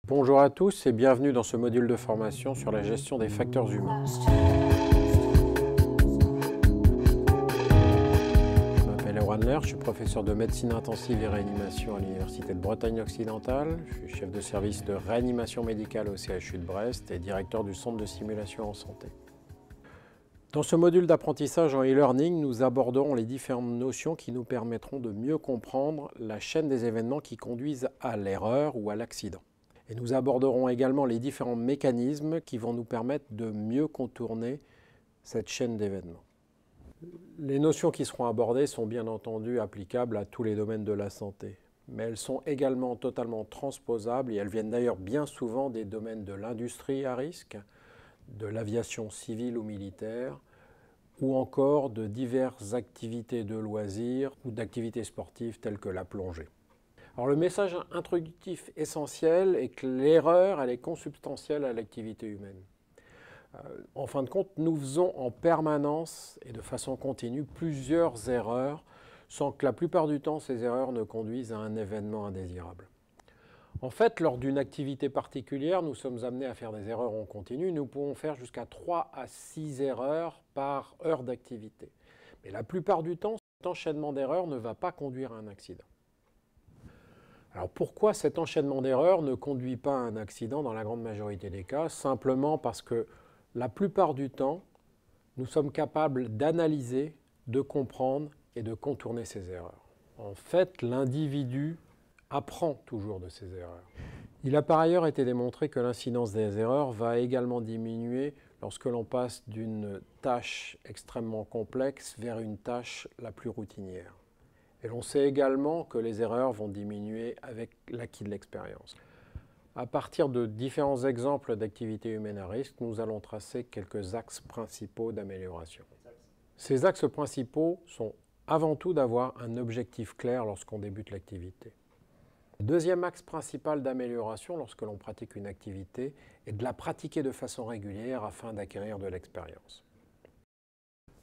Bonjour à tous et bienvenue dans ce module de formation sur la gestion des facteurs humains. Je m'appelle Erwan Ler, je suis professeur de médecine intensive et réanimation à l'Université de Bretagne occidentale. Je suis chef de service de réanimation médicale au CHU de Brest et directeur du centre de simulation en santé. Dans ce module d'apprentissage en e-learning, nous aborderons les différentes notions qui nous permettront de mieux comprendre la chaîne des événements qui conduisent à l'erreur ou à l'accident. Et nous aborderons également les différents mécanismes qui vont nous permettre de mieux contourner cette chaîne d'événements. Les notions qui seront abordées sont bien entendu applicables à tous les domaines de la santé, mais elles sont également totalement transposables et elles viennent d'ailleurs bien souvent des domaines de l'industrie à risque, de l'aviation civile ou militaire, ou encore de diverses activités de loisirs ou d'activités sportives telles que la plongée. Alors le message introductif essentiel est que l'erreur, elle est consubstantielle à l'activité humaine. En fin de compte, nous faisons en permanence et de façon continue plusieurs erreurs sans que la plupart du temps ces erreurs ne conduisent à un événement indésirable. En fait, lors d'une activité particulière, nous sommes amenés à faire des erreurs en continu. Nous pouvons faire jusqu'à 3 à 6 erreurs par heure d'activité. Mais la plupart du temps, cet enchaînement d'erreurs ne va pas conduire à un accident. Alors pourquoi cet enchaînement d'erreurs ne conduit pas à un accident dans la grande majorité des cas? Simplement parce que la plupart du temps, nous sommes capables d'analyser, de comprendre et de contourner ces erreurs. En fait, l'individu apprend toujours de ses erreurs. Il a par ailleurs été démontré que l'incidence des erreurs va également diminuer lorsque l'on passe d'une tâche extrêmement complexe vers une tâche la plus routinière. Et l'on sait également que les erreurs vont diminuer avec l'acquis de l'expérience. À partir de différents exemples d'activités humaines à risque, nous allons tracer quelques axes principaux d'amélioration. Ces axes principaux sont avant tout d'avoir un objectif clair lorsqu'on débute l'activité. Le deuxième axe principal d'amélioration lorsque l'on pratique une activité est de la pratiquer de façon régulière afin d'acquérir de l'expérience.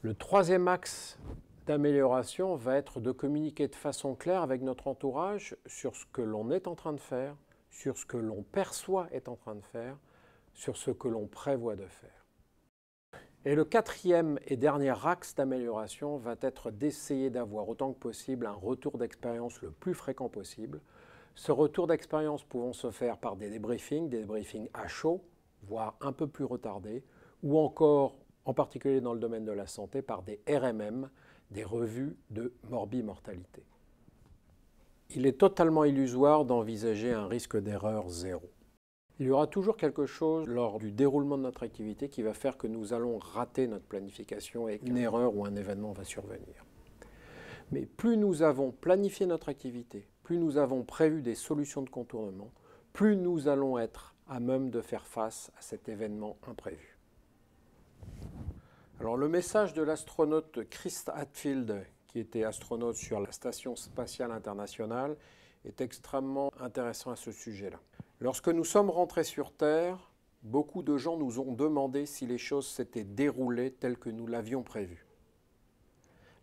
Le troisième axe d'amélioration va être de communiquer de façon claire avec notre entourage sur ce que l'on est en train de faire, sur ce que l'on perçoit est en train de faire, sur ce que l'on prévoit de faire. Et le quatrième et dernier axe d'amélioration va être d'essayer d'avoir autant que possible un retour d'expérience le plus fréquent possible. Ce retour d'expérience pouvant se faire par des débriefings à chaud, voire un peu plus retardés, ou encore, en particulier dans le domaine de la santé, par des RMM, des revues de morbimortalité. Il est totalement illusoire d'envisager un risque d'erreur zéro. Il y aura toujours quelque chose lors du déroulement de notre activité qui va faire que nous allons rater notre planification et qu'une erreur ou un événement va survenir. Mais plus nous avons planifié notre activité, plus nous avons prévu des solutions de contournement, plus nous allons être à même de faire face à cet événement imprévu. Alors le message de l'astronaute Chris Hadfield, qui était astronaute sur la Station spatiale internationale, est extrêmement intéressant à ce sujet-là. Lorsque nous sommes rentrés sur Terre, beaucoup de gens nous ont demandé si les choses s'étaient déroulées telles que nous l'avions prévu.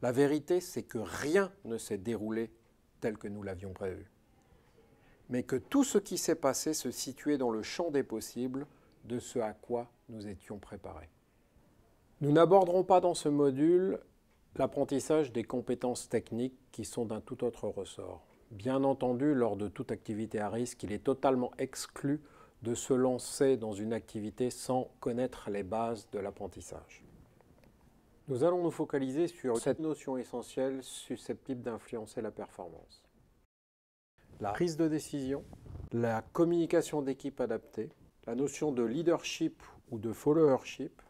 La vérité, c'est que rien ne s'est déroulé tel que nous l'avions prévu. Mais que tout ce qui s'est passé se situait dans le champ des possibles de ce à quoi nous étions préparés. Nous n'aborderons pas dans ce module l'apprentissage des compétences techniques qui sont d'un tout autre ressort. Bien entendu, lors de toute activité à risque, il est totalement exclu de se lancer dans une activité sans connaître les bases de l'apprentissage. Nous allons nous focaliser sur cette notion essentielle susceptible d'influencer la performance. La prise de décision, la communication d'équipe adaptée, la notion de leadership ou de followership,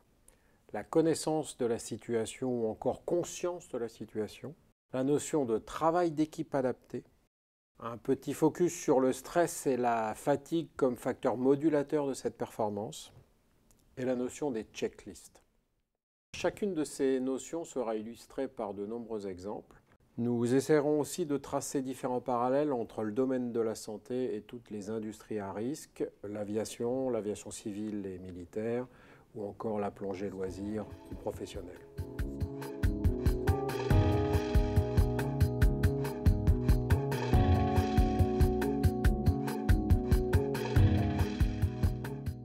la connaissance de la situation ou encore conscience de la situation, la notion de travail d'équipe adapté, un petit focus sur le stress et la fatigue comme facteur modulateur de cette performance, et la notion des checklists. Chacune de ces notions sera illustrée par de nombreux exemples. Nous essaierons aussi de tracer différents parallèles entre le domaine de la santé et toutes les industries à risque, l'aviation civile et militaire, ou encore la plongée loisir ou professionnelle.